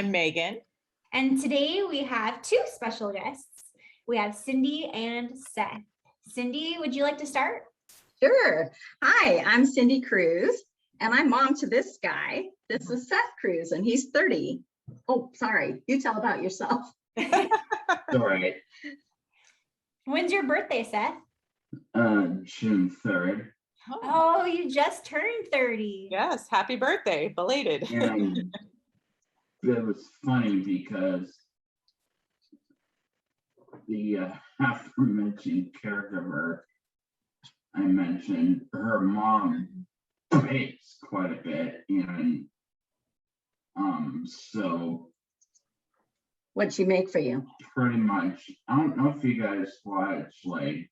I'm Megan. And today we have two special guests. We have Cindy and Seth. Cindy, would you like to start? Sure. Hi, I'm Cindy Cruz, and I'm mom to this guy. This is Seth Cruz, and he's 30. Oh, sorry. You tell about yourself. All right. When's your birthday, Seth? June 3rd. Oh, you just turned 30. Yes, happy birthday, belated. And it was funny because the aforementioned caregiver I mentioned, her mom bakes quite a bit, and so What'd she make for you? pretty much, I don't know if you guys watch like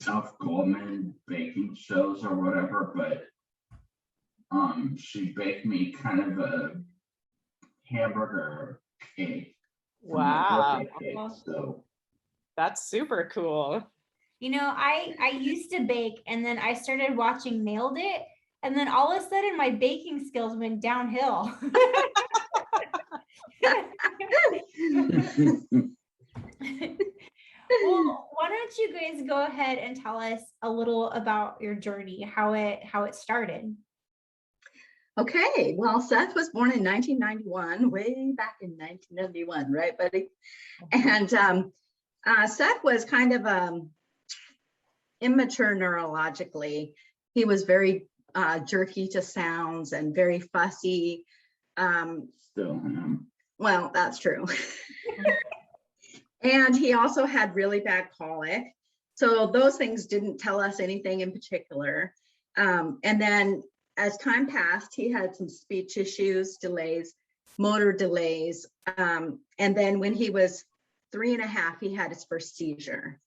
South Goldman baking shows or whatever, but she baked me kind of a hamburger cake. Wow, Cake, so that's super cool. You know, I used to bake, and then I started watching Nailed It, and then all of a sudden my baking skills went downhill. Well, why don't you guys go ahead and tell us a little about your journey, how it started? Okay, well, Seth was born in 1991, way back in 1991, right, buddy? And Seth was kind of immature neurologically. He was very jerky to sounds and very fussy. still am. Well, that's true. And he also had really bad colic. So those things didn't tell us anything in particular. And then as time passed, he had some speech issues, delays, motor delays. And then when he was 3.5, he had his first seizure.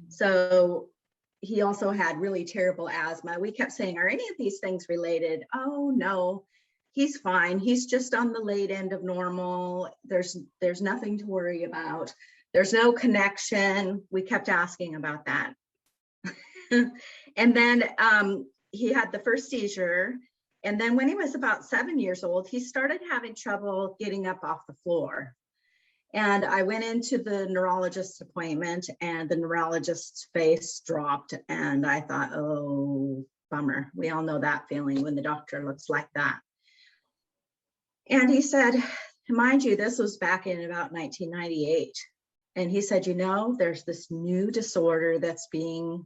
So he also had really terrible asthma. We kept saying, are any of these things related? Oh, no, he's fine. He's just on the late end of normal. There's nothing to worry about. There's no connection. We kept asking about that. And then he had the first seizure. And then when he was about 7 years old, he started having trouble getting up off the floor. And I went into the neurologist's appointment, and the neurologist's face dropped. And I thought, oh, bummer. We all know that feeling when the doctor looks like that. And he said, mind you, this was back in about 1998. And he said, you know, there's this new disorder that's being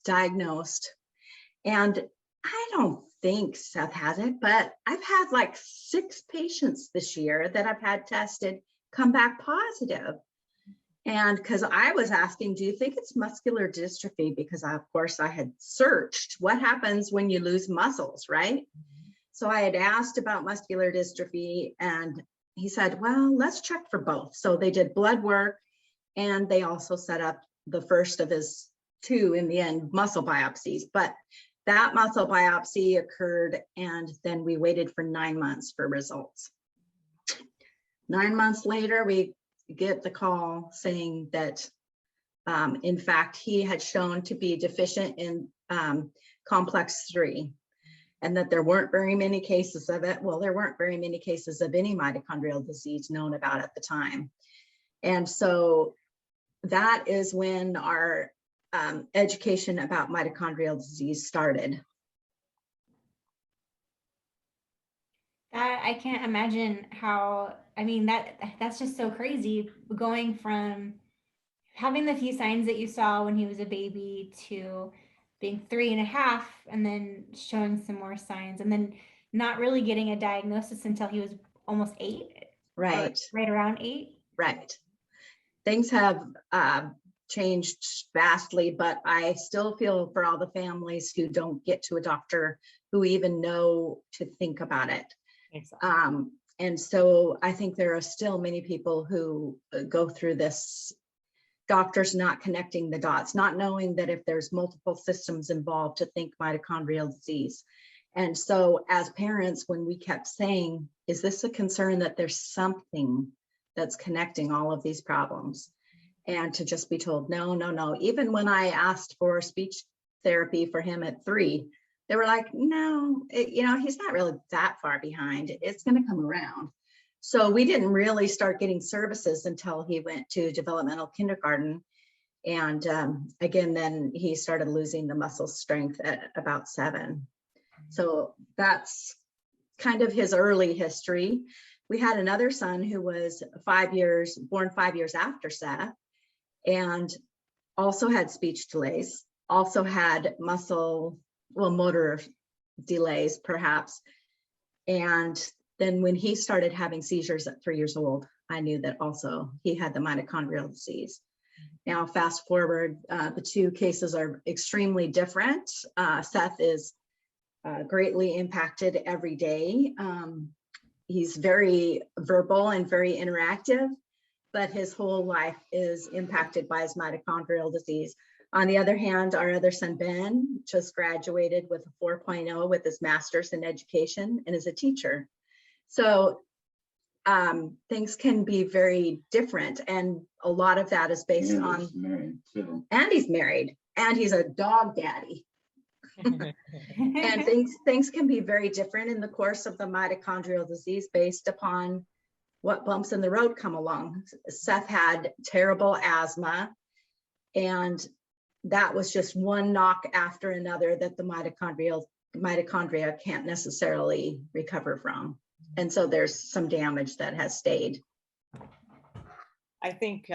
diagnosed. And I don't think Seth has it, but I've had like 6 patients this year that I've had tested come back positive. And because I was asking, do you think it's muscular dystrophy? Because of course I had searched what happens when you lose muscles, right? So I had asked about muscular dystrophy, and he said, well, let's check for both. So they did blood work, and they also set up the first of his 2, in the end, muscle biopsies. But that muscle biopsy occurred, and then we waited for 9 months for results. 9 months later, we get the call saying that, in fact, he had shown to be deficient in complex 3. And that there weren't very many cases of it. Well, there weren't very many cases of any mitochondrial disease known about at the time. And so that is when our education about mitochondrial disease started. I can't imagine how, I mean, that's just so crazy, going from having the few signs that you saw when he was a baby to being 3.5 and then showing some more signs, and then not really getting a diagnosis until he was almost 8. Right. Right around 8. Right. Things have changed vastly, but I still feel for all the families who don't get to a doctor, who even know to think about it. Exactly. And so I think there are still many people who go through this, doctors not connecting the dots, not knowing that if there's multiple systems involved to think mitochondrial disease. And so as parents, when we kept saying, is this a concern that there's something that's connecting all of these problems? And to just be told, no, no, no. Even when I asked for speech therapy for him at 3, they were like, no, he's not really that far behind. It's going to come around. So we didn't really start getting services until he went to developmental kindergarten. And again, then he started losing the muscle strength at about 7. So that's kind of his early history. We had another son who was born 5 years after Seth, and also had speech delays, also had motor delays perhaps. And then when he started having seizures at 3 years old, I knew that also he had the mitochondrial disease. Now, fast forward, the 2 cases are extremely different. Seth is greatly impacted every day. He's very verbal and very interactive, but his whole life is impacted by his mitochondrial disease. On the other hand, our other son, Ben, just graduated with a 4.0 with his master's in education and is a teacher. So things can be very different. And a lot of that is based on, married too. and he's married, and he's a dog daddy. And things can be very different in the course of the mitochondrial disease based upon what bumps in the road come along. Seth had terrible asthma, and that was just one knock after another that the mitochondria can't necessarily recover from. And so there's some damage that has stayed. I think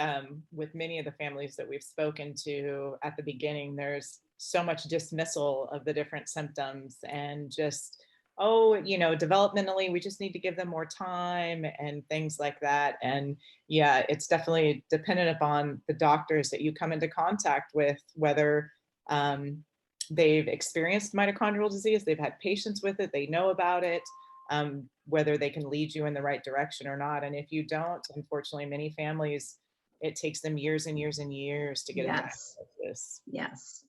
with many of the families that we've spoken to at the beginning, there's so much dismissal of the different symptoms and just, developmentally, we just need to give them more time and things like that. And yeah, it's definitely dependent upon the doctors that you come into contact with, whether they've experienced mitochondrial disease, they've had patients with it, they know about it, whether they can lead you in the right direction or not. And if you don't, unfortunately, many families, it takes them years and years and years to get a diagnosis. Yes.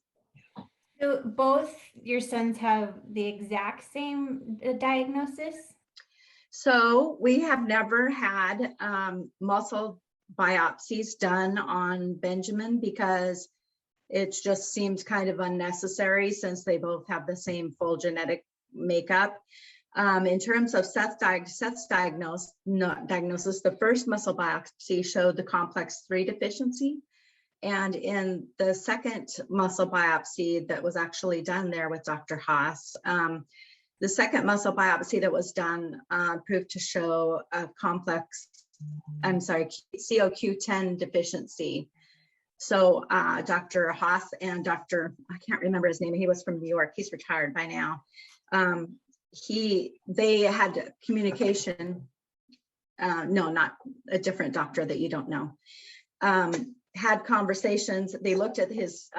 So both your sons have the exact same diagnosis? So we have never had muscle biopsies done on Benjamin because it just seems kind of unnecessary since they both have the same full genetic makeup. In terms of Seth's diagnosis, the first muscle biopsy showed the complex 3 deficiency. And in the second muscle biopsy that was actually done there with Dr. Haas, the second muscle biopsy that was done proved to show a COQ10 deficiency. So Dr. Haas and I can't remember his name, he was from New York, he's retired by now. They had communication, no, not a different doctor that you don't know, had conversations. They looked at his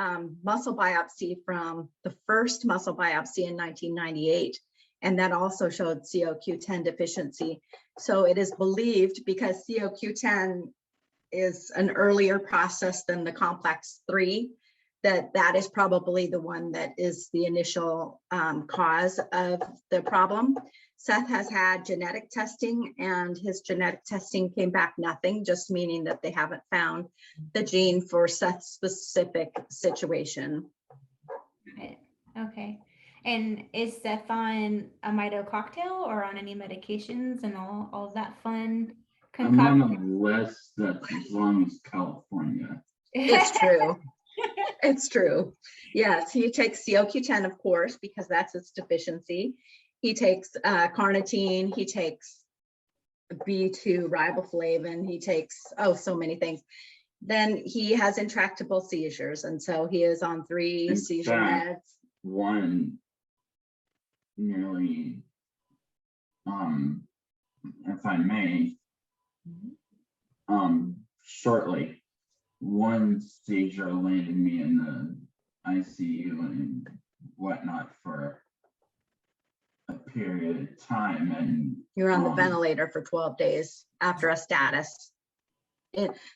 muscle biopsy from the first muscle biopsy in 1998, and that also showed COQ10 deficiency. So it is believed, because COQ10 is an earlier process than the complex 3, that is probably the one that is the initial cause of the problem. Seth has had genetic testing, and his genetic testing came back nothing, just meaning that they haven't found the gene for Seth's specific situation. Okay. And is Seth on a Mito cocktail or on any medications and all of that fun I'm on concoction? a list that's as long as California. It's true. It's true. Yes, he takes COQ10, of course, because that's its deficiency. He takes carnitine, he takes B2 riboflavin, he takes, so many things. Then he has intractable seizures, and so he is on 3 seizure meds. One nearly, if I may, shortly, one seizure landed me in the ICU and whatnot for a period of time, and You were on the ventilator for 12 days after a status.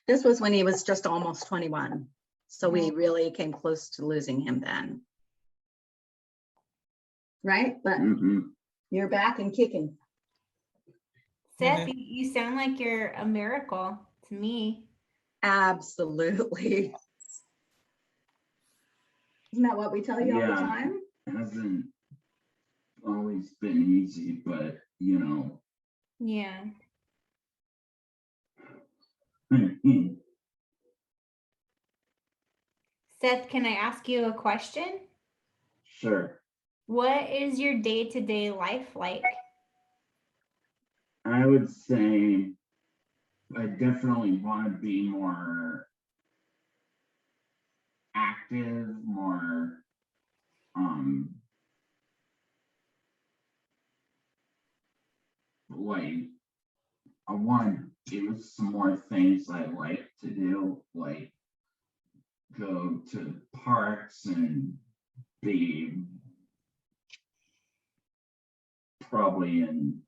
This was when he was just almost 21. So we really came close to losing him then. Right? But you're back and kicking. Seth, you sound like you're a miracle to me. Absolutely. Isn't that what we tell you all the time? Hasn't always been easy, but you know, Yeah. Seth, can I ask you a question? sure. What is your day-to-day life like? I would say I definitely want to be more active, more like I want to do some more things I like to do, like go to parks and be probably in,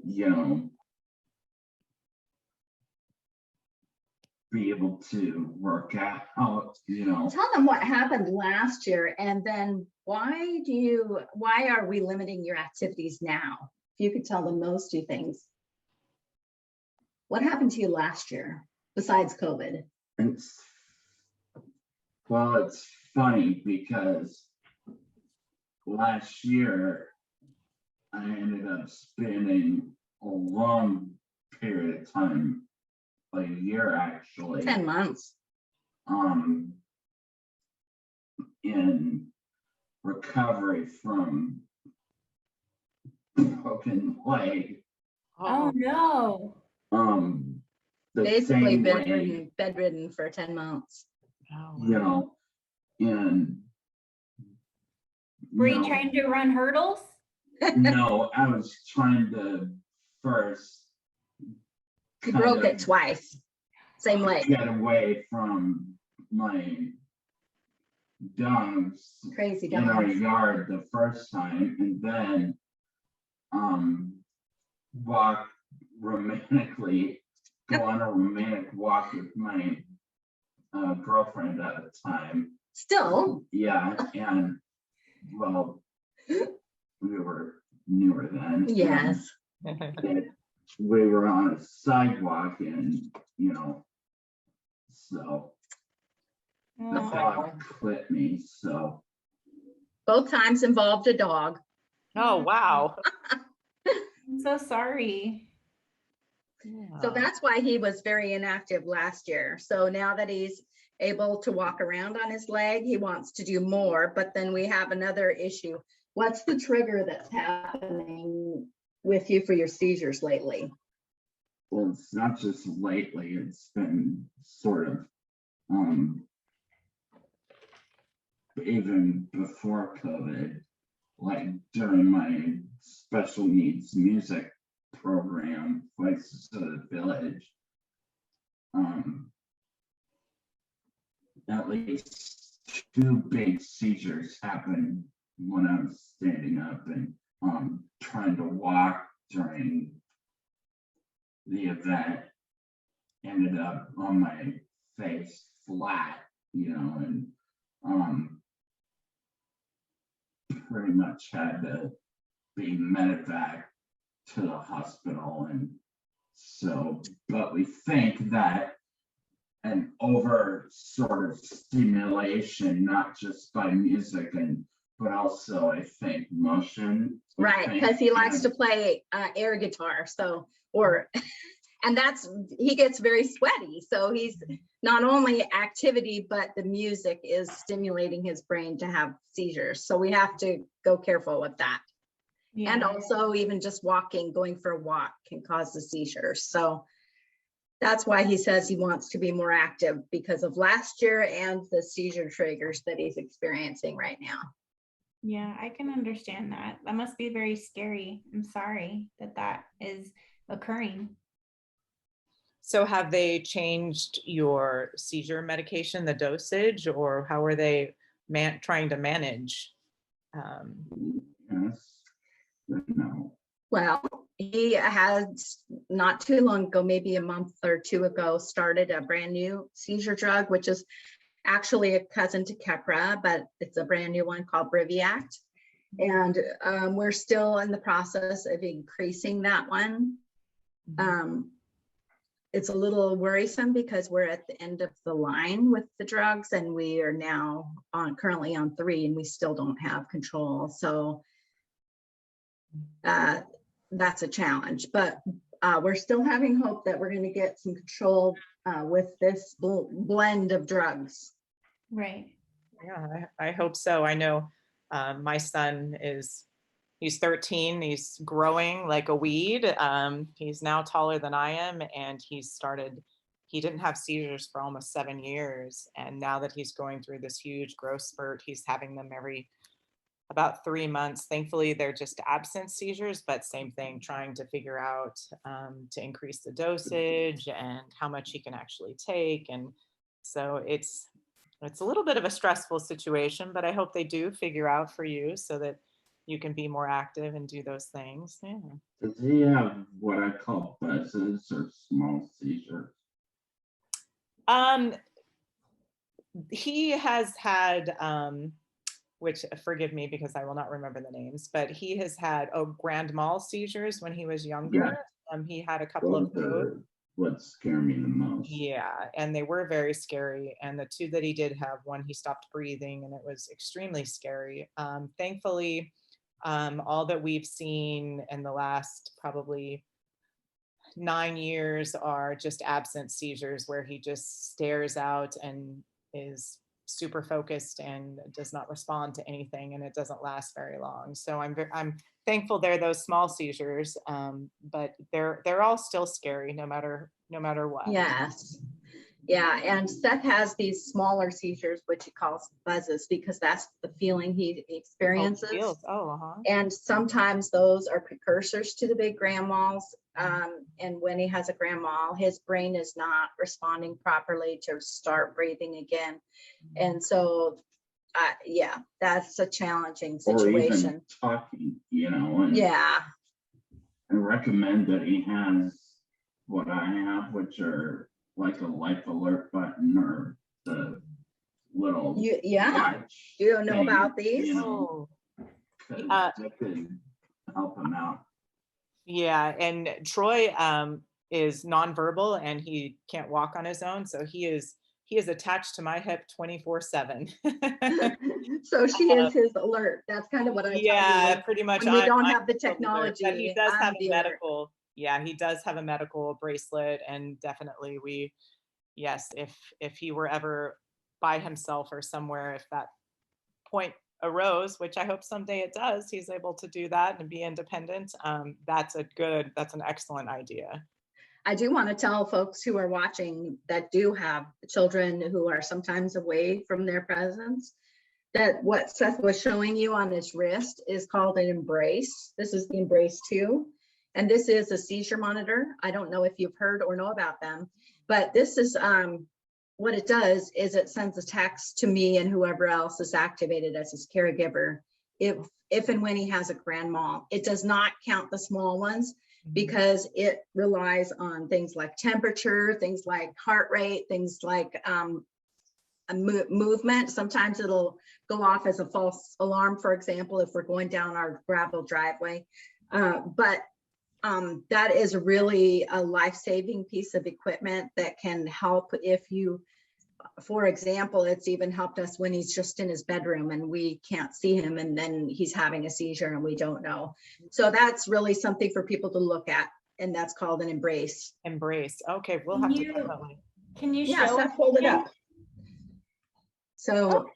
you know, be able to work out, you know. Tell them what happened last year, and then why are we limiting your activities now? If you could tell them those two things. What happened to you last year besides COVID? It's funny because last year I ended up spending a long period of time, like a year actually, 10 months. In recovery from broken leg. Oh no. The Basically same way, bedridden for 10 months. Oh, you know, and Were you know, trying to run hurdles? no, I was trying to first You kind broke of it twice. Same leg. get away from my dogs Crazy in our dogs. yard the first time, and then walk romantically, go on a romantic walk with my girlfriend at the time. Still. Yeah, and well, we were newer then. Yes. And we were on a sidewalk, and you know, so the Oh, dog clipped me. So Both times involved a dog. Oh, wow. I'm so sorry. So that's why he was very inactive last year. So now that he's able to walk around on his leg, he wants to do more. But then we have another issue. What's the trigger that's happening with you for your seizures lately? well, it's not just lately, it's been sort of even before COVID, like during my special needs music program, Voices of the Village, at least 2 big seizures happened when I was standing up and trying to walk during the event. Ended up on my face flat, you know, and pretty much had to be medevac to the hospital. And so, but we think that an over sort of stimulation, not just by music but also I think motion. Right, because he likes to play air guitar. So, and he gets very sweaty. So he's not only activity, but the music is stimulating his brain to have seizures. So we have to go careful with that. Yeah. And also even just going for a walk can cause the seizures. So that's why he says he wants to be more active, because of last year and the seizure triggers that he's experiencing right now. Yeah, I can understand that. That must be very scary. I'm sorry that is occurring. So have they changed your seizure medication, the dosage, or how are they trying to manage? Yes, no. Well, he had not too long ago, maybe a month or 2 ago, started a brand new seizure drug, which is actually a cousin to Keppra, but it's a brand new one called Briviact. And we're still in the process of increasing that one. It's a little worrisome because we're at the end of the line with the drugs, and we are now currently on 3, and we still don't have control. So that's a challenge. But we're still having hope that we're going to get some control with this blend of drugs. Right. Yeah, I hope so. I know my son he's 13. He's growing like a weed. He's now taller than I am, and he didn't have seizures for almost 7 years. And now that he's going through this huge growth spurt, he's having them every about 3 months. Thankfully, they're just absence seizures, but same thing, trying to figure out to increase the dosage and how much he can actually take. And so it's a little bit of a stressful situation, but I hope they do figure out for you so that you can be more active and do those things. Yeah. Does he have what I call buzzes or small seizures? He has had, which forgive me because I will not remember the names, but he has had grand mal seizures when he was younger. He had a couple of those. What scare me the most. Yeah, and they were very scary. And the two that he did have, one he stopped breathing, and it was extremely scary. Thankfully, all that we've seen in the last probably 9 years are just absent seizures where he just stares out and is super focused and does not respond to anything, and it doesn't last very long. So I'm thankful they're those small seizures, but they're all still scary no matter what. Yes. Yeah, and Seth has these smaller seizures, which he calls buzzes, because that's the feeling he experiences. And sometimes those are precursors to the big grand mals. And when he has a grand mal, his brain is not responding properly to start breathing again. And so, yeah, that's a challenging situation. Or even talking, And yeah. I recommend that he has what I have, which are like a life alert button or the little watch. You don't know thing, about these? 'Cause that could help him out. Yeah, and Troy is nonverbal and he can't walk on his own, so he is attached to my hip 24/7. So she is his alert. That's kind of what I tell you. Pretty much. When we don't have the technology. But he does have a medical. Yeah, he does have a medical bracelet, and definitely if he were ever by himself or somewhere, if that point arose, which I hope someday it does, he's able to do that and be independent. That's an excellent idea. I do want to tell folks who are watching that do have children who are sometimes away from their presence, that what Seth was showing you on his wrist is called an Embrace. This is the Embrace 2. And this is a seizure monitor. I don't know if you've heard or know about them, but this is what it does is it sends a text to me and whoever else is activated as his caregiver if and when he has a grand mal. It does not count the small ones because it relies on things like temperature, things like heart rate, things like a movement. Sometimes it'll go off as a false alarm, for example, if we're going down our gravel driveway. But that is really a life-saving piece of equipment that can help if you, for example, it's even helped us when he's just in his bedroom and we can't see him and then he's having a seizure and we don't know. So that's really something for people to look at, and that's called an Embrace. Embrace. Okay, we'll have to definitely. Can you show? Seth, hold it up. So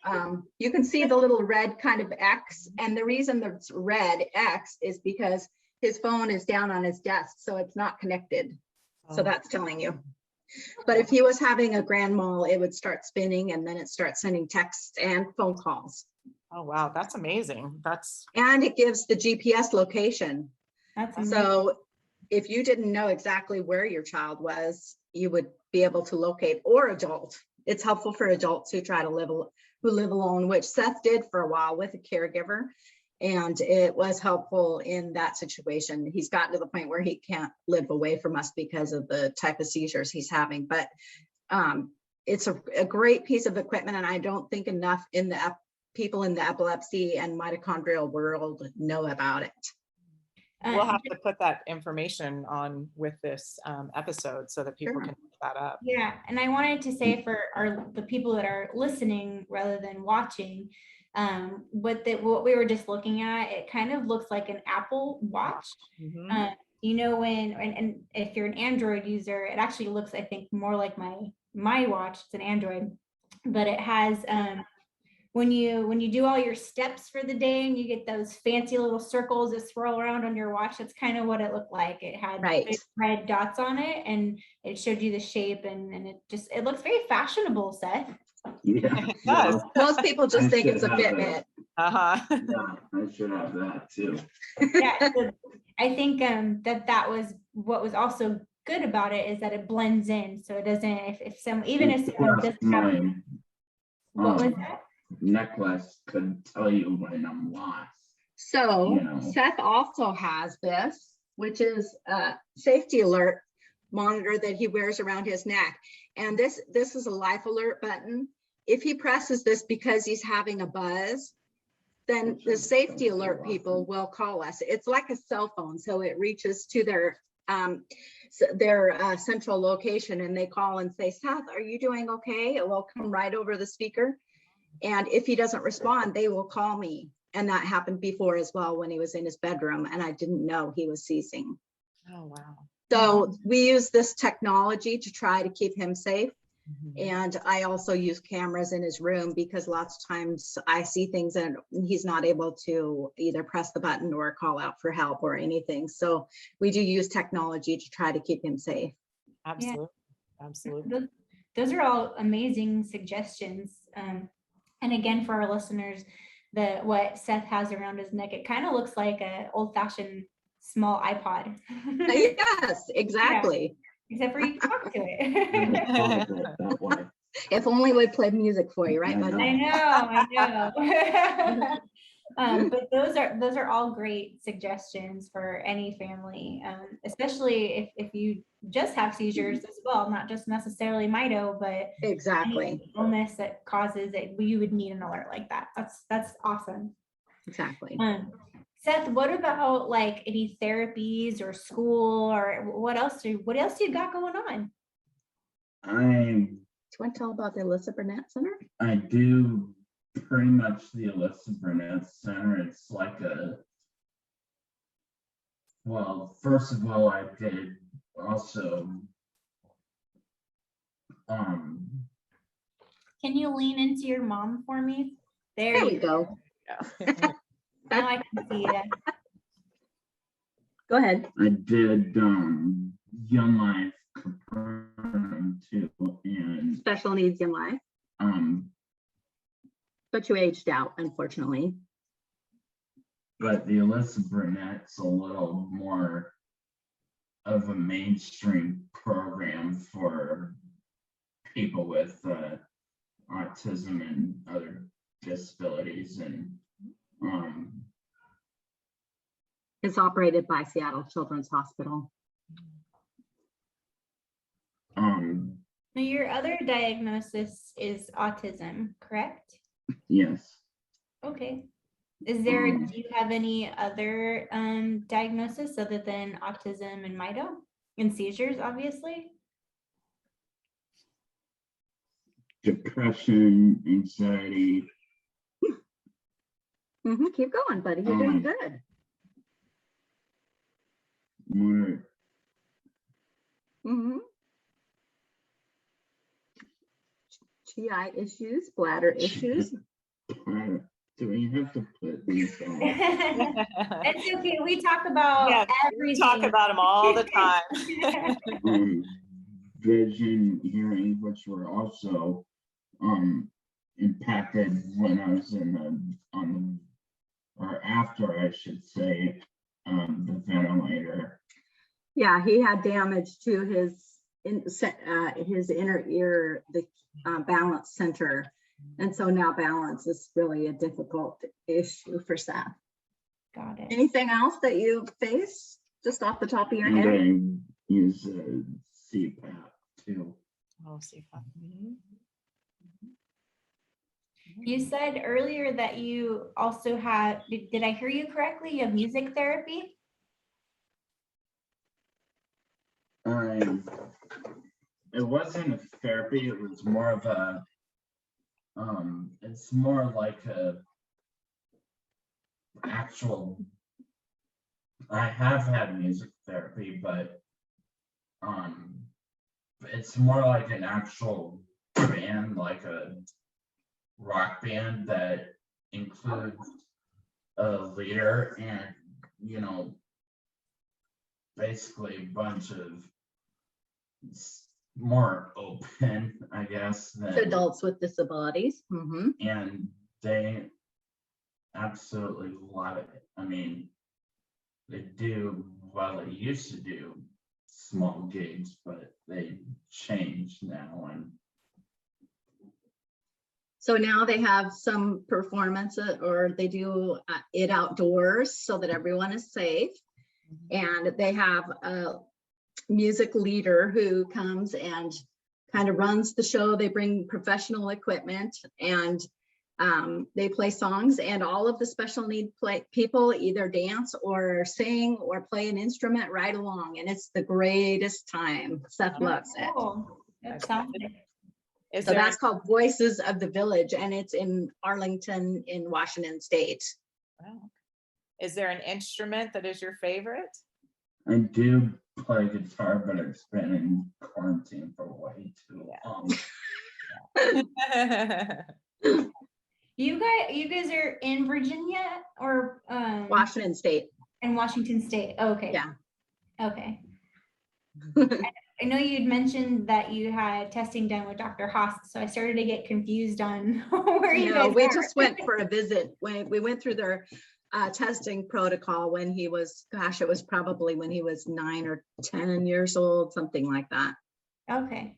you can see the little red kind of X, and the reason there's red X is because his phone is down on his desk, so it's not connected. So that's telling you. But if he was having a grand mal, it would start spinning and then it starts sending texts and phone calls. Oh, wow. That's amazing. And it gives the GPS location. That's amazing. So if you didn't know exactly where your child was, you would be able to locate, or adult. It's helpful for adults who live alone, which Seth did for a while with a caregiver. And it was helpful in that situation. He's gotten to the point where he can't live away from us because of the type of seizures he's having. But it's a great piece of equipment, and I don't think enough people in the epilepsy and mitochondrial world know about it. We'll have to put that information on with this episode so that people can look that up. Yeah, and I wanted to say for the people that are listening rather than watching, what we were just looking at, it kind of looks like an Apple Watch. Mhm. You know, and if you're an Android user, it actually looks, I think, more like my watch. It's an Android, but it has when you do all your steps for the day and you get those fancy little circles that swirl around on your watch, that's kind of what it looked like. It had Right. big red dots on it, and it showed you the shape, and it looks very fashionable, Seth. Yeah. It does. well, Most people just I think it's a should have Fitbit. Uh-huh. Yeah, I should have that too. Yeah, so I think that was what was also good about it, is that it blends in, so it doesn't, if someone, even if someone Plus doesn't have, my what was that? necklace could tell you when I'm lost. So You know. Seth also has this, which is a safety alert monitor that he wears around his neck. And this is a life alert button. If he presses this because he's having a buzz, then the safety alert people will call us. It's like a cell phone, so it reaches to their central location, and they call and say, Seth, are you doing okay? It will come right over the speaker. And if he doesn't respond, they will call me. And that happened before as well, when he was in his bedroom and I didn't know he was seizing. Oh, wow. So we use this technology to try to keep him safe. Mhm. And I also use cameras in his room, because lots of times I see things and he's not able to either press the button or call out for help or anything. So we do use technology to try to keep him safe. Absolutely. Absolutely. Those are all amazing suggestions. And again, for our listeners, what Seth has around his neck, it kind of looks like an old-fashioned small iPod. Yes, exactly. Except for you can talk to I it. never thought of it that way. If only we played music for you, right, I buddy? I know. But those are all great suggestions for any family, especially if you just have seizures as well, not just necessarily Mito, but Exactly, any illness that causes it, you would need an alert like that. That's awesome. exactly. Seth, what about like any therapies or school, or what else do you got going on? Do you want to tell about the Alyssa Burnett Center? I do pretty much the Alyssa Burnett Center. It's like well, first of all, I did also Can you lean into your mom for me? There There we you go. Yeah. Now I can see you. Go ahead. I did Young Life Capernaum too, and Special needs in life, but you aged out, unfortunately. but the Alyssa Burnett's a little more of a mainstream program for people with autism and other disabilities, and It's operated by Seattle Children's Hospital. Now, your other diagnosis is autism, correct? yes. Okay. Do you have any other diagnosis other than autism and Mito and seizures, obviously? Depression, anxiety. Keep going, buddy. You're doing good. More GI issues, bladder issues. do we have to put these on? It's okay. We talk about Yeah, everything. we talk about them all the time. Vision, hearing, which were also impacted when I was or after, I should say, the ventilator. Yeah, he had damage to his inner ear, the balance center. And so now balance is really a difficult issue for Seth. Got it. Anything else that you face just off the top of your And head? I use CPAP too. Oh, CPAP. Mhm. You said earlier that you also have, did I hear you correctly? You have music therapy? It wasn't a therapy, it was more of a, it's more like a actual, I have had music therapy, but it's more like an actual band, like a rock band that includes a leader and, you know, basically a bunch of more open, I guess, To than adults with disabilities. Mhm. and they absolutely love it. I mean, they do, well, they used to do small gigs, but they changed now. And So now they have some performance or they do it outdoors so that everyone is safe. And they have a music leader who comes and kind of runs the show. They bring professional equipment and they play songs, and all of the special need people either dance or sing or play an instrument right along. And it's the greatest time. Seth loves it. Cool. That sounds like Is So there, that's called Voices of the Village, and it's in Arlington in Washington State. wow. Is there an instrument that is your favorite? I do play guitar, but it's been in quarantine for way too long. you guys are in Virginia or Washington State. in Washington State. Oh, okay. Yeah. Okay. I know you'd mentioned that you had testing done with Dr. Haas, so I started to get confused on where you No, guys we are. just went for a visit when we went through their testing protocol when he was, gosh, it was probably when he was 9 or 10 years old, something like that. Okay.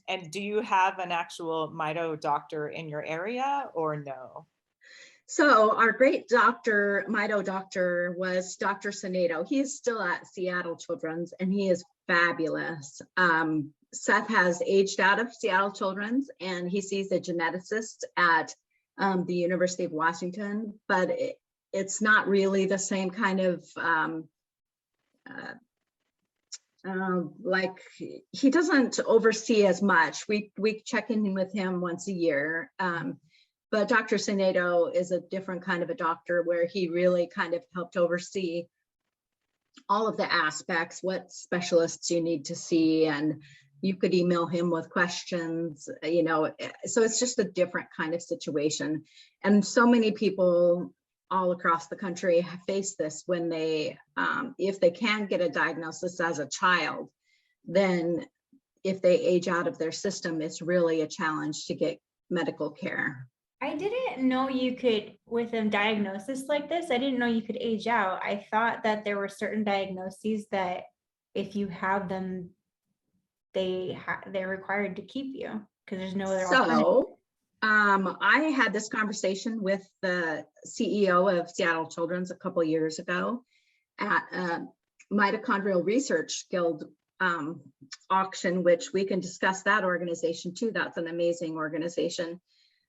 And do you have an actual Mito doctor in your area or no? So our great doctor, Mito doctor, was Dr. Senato. He is still at Seattle Children's and he is fabulous. Seth has aged out of Seattle Children's and he sees a geneticist at the University of Washington, but it's not really the same kind of like he doesn't oversee as much. We check in with him once a year. But Dr. Senato is a different kind of a doctor where he really kind of helped oversee all of the aspects, what specialists you need to see, and you could email him with questions, you know, so it's just a different kind of situation. And so many people all across the country face this when they, if they can get a diagnosis as a child, then if they age out of their system, it's really a challenge to get medical care. I didn't know you could, with a diagnosis like this, I didn't know you could age out. I thought that there were certain diagnoses that if you have them, they're required to keep you because there's no other alternative. So I had this conversation with the CEO of Seattle Children's a couple of years ago at Mitochondrial Research Guild auction, which we can discuss that organization too. That's an amazing organization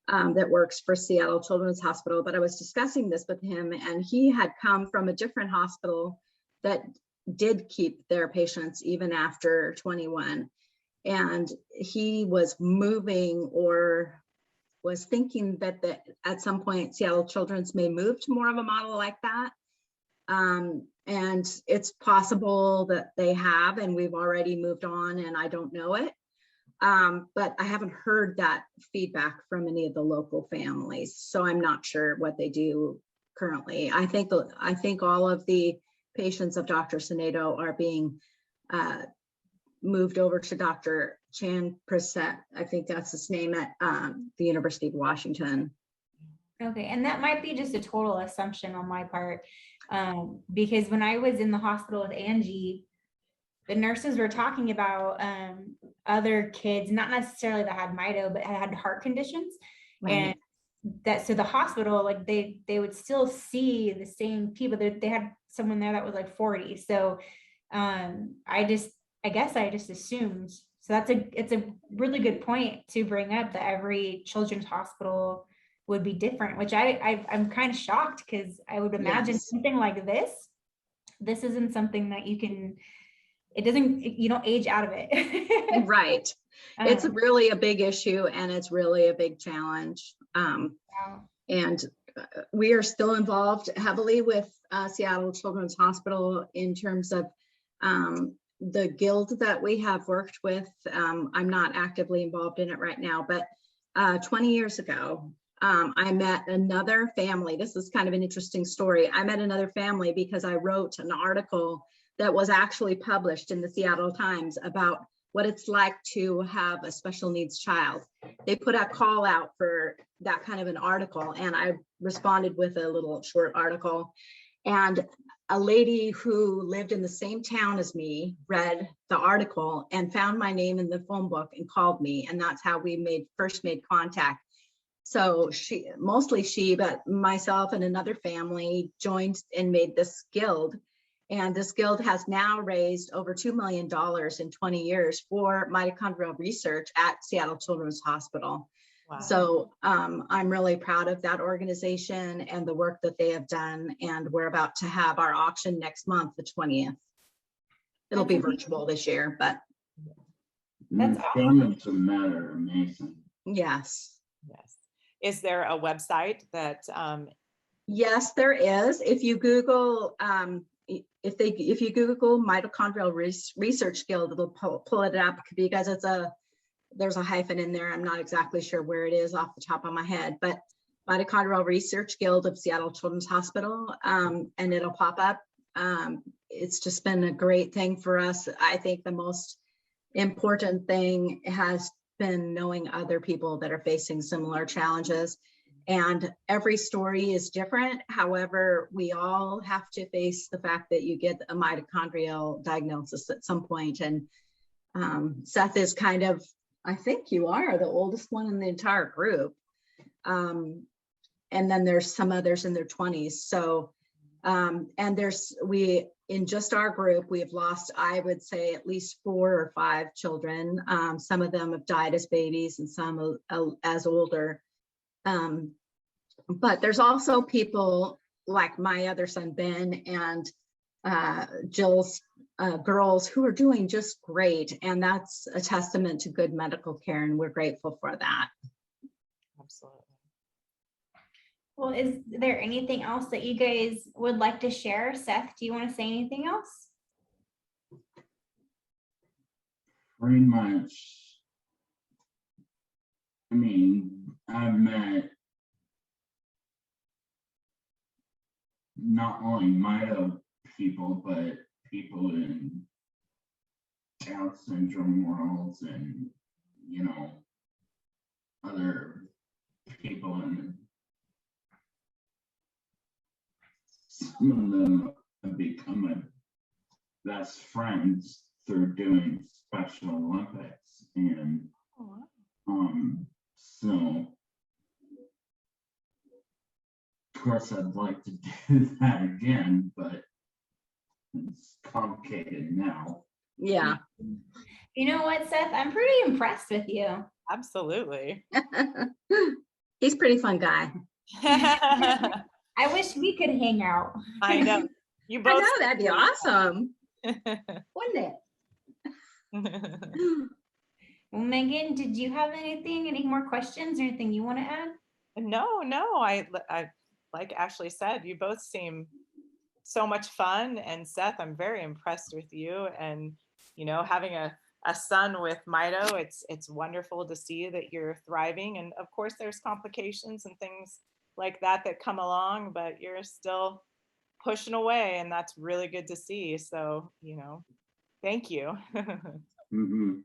that works for Seattle Children's Hospital. But I was discussing this with him and he had come from a different hospital that did keep their patients even after 21. And he was moving or was thinking that at some point Seattle Children's may move to more of a model like that. And it's possible that they have, and we've already moved on and I don't know it. But I haven't heard that feedback from any of the local families. So I'm not sure what they do currently. I think all of the patients of Dr. Senato are being moved over to Dr. Chan Prasad, I think that's his name, at the University of Washington. Okay, and that might be just a total assumption on my part, because when I was in the hospital with Angie, the nurses were talking about other kids, not necessarily that had Mito, but had heart conditions. Right. And that, so the hospital, like they would still see the same people. They had someone there that was like 40. So I guess I just assumed. So it's a really good point to bring up, that every children's hospital would be different, which I'm kind of shocked because I would imagine something like this isn't something that you don't age out of it. Right. It's really a big issue and it's really a big challenge. Wow. And we are still involved heavily with Seattle Children's Hospital in terms of the guild that we have worked with. I'm not actively involved in it right now, but 20 years ago, I met another family. This is kind of an interesting story. I met another family because I wrote an article that was actually published in the Seattle Times about what it's like to have a special needs child. They put a call out for that kind of an article, and I responded with a little short article. And a lady who lived in the same town as me read the article and found my name in the phone book and called me. And that's how we first made contact. So mostly she, but myself and another family joined and made this guild. And this guild has now raised over $2 million in 20 years for mitochondrial research at Seattle Children's Hospital. Wow. So I'm really proud of that organization and the work that they have done. And we're about to have our auction next month, the 20th. It'll be virtual this year, but. That's Donuts and that are amazing. Yes. Yes. Is there a website that? Yes, there is. If you Google, if you Google Mitochondrial Research Guild, it'll pull it up because there's a hyphen in there. I'm not exactly sure where it is off the top of my head, but Mitochondrial Research Guild of Seattle Children's Hospital, and it'll pop up. It's just been a great thing for us. I think the most important thing has been knowing other people that are facing similar challenges. And every story is different. However, we all have to face the fact that you get a mitochondrial diagnosis at some point. And Seth is kind of, I think you are the oldest one in the entire group. And then there's some others in their 20s. So, and in just our group, we have lost, I would say, at least 4 or 5 children. Some of them have died as babies and some as older. But there's also people like my other son, Ben, and Jill's girls who are doing just great. And that's a testament to good medical care. And we're grateful for that. Absolutely. Well, is there anything else that you guys would like to share? Seth, do you want to say anything else? Pretty much. I mean, I've met not only Mito people, but people in Down syndrome worlds and, other people in. Some of them have become my best friends through doing Special Olympics, and so of course I'd like to do that again, but it's complicated now. Yeah. You know what, Seth? I'm pretty impressed with you. Absolutely. He's a pretty fun guy. I wish we could hang out. I know. You I both. know, that'd be awesome. Wouldn't it? Well, Megan, did you have any more questions or anything you want to add? No. I like Ashley said, you both seem so much fun. And Seth, I'm very impressed with you. And having a son with Mito, it's wonderful to see that you're thriving. And of course, there's complications and things like that come along, but you're still pushing away, and that's really good to see. So, thank you. Mm-hmm.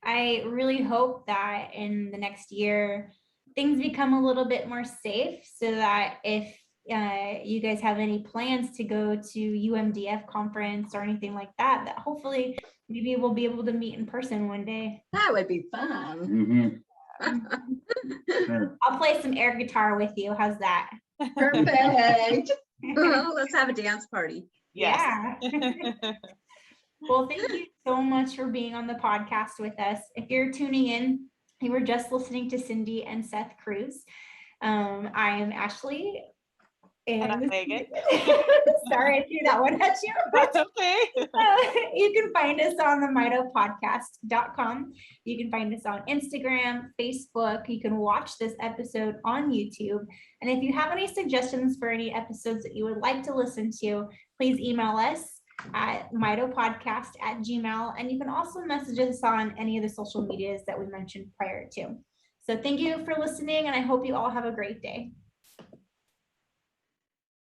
I really hope that in the next year, things become a little bit more safe so that if you guys have any plans to go to UMDF conference or anything like that, that hopefully maybe we'll be able to meet in person one day. That would be fun. Mm-hmm. Sure. I'll play some air guitar with you. How's that? Perfect. Let's have a dance party. Yes. Yeah. Well, thank you so much for being on the podcast with us. If you're tuning in, you were just listening to Cindy and Seth Cruz. I am Ashley. And I'm And Megan. sorry, I threw that one at you. That's okay. You can find us on the mitopodcast.com. You can find us on Instagram, Facebook. You can watch this episode on YouTube. And if you have any suggestions for any episodes that you would like to listen to, please email us at mitopodcast@gmail.com. And you can also message us on any of the social medias that we mentioned prior to. So thank you for listening, and I hope you all have a great day.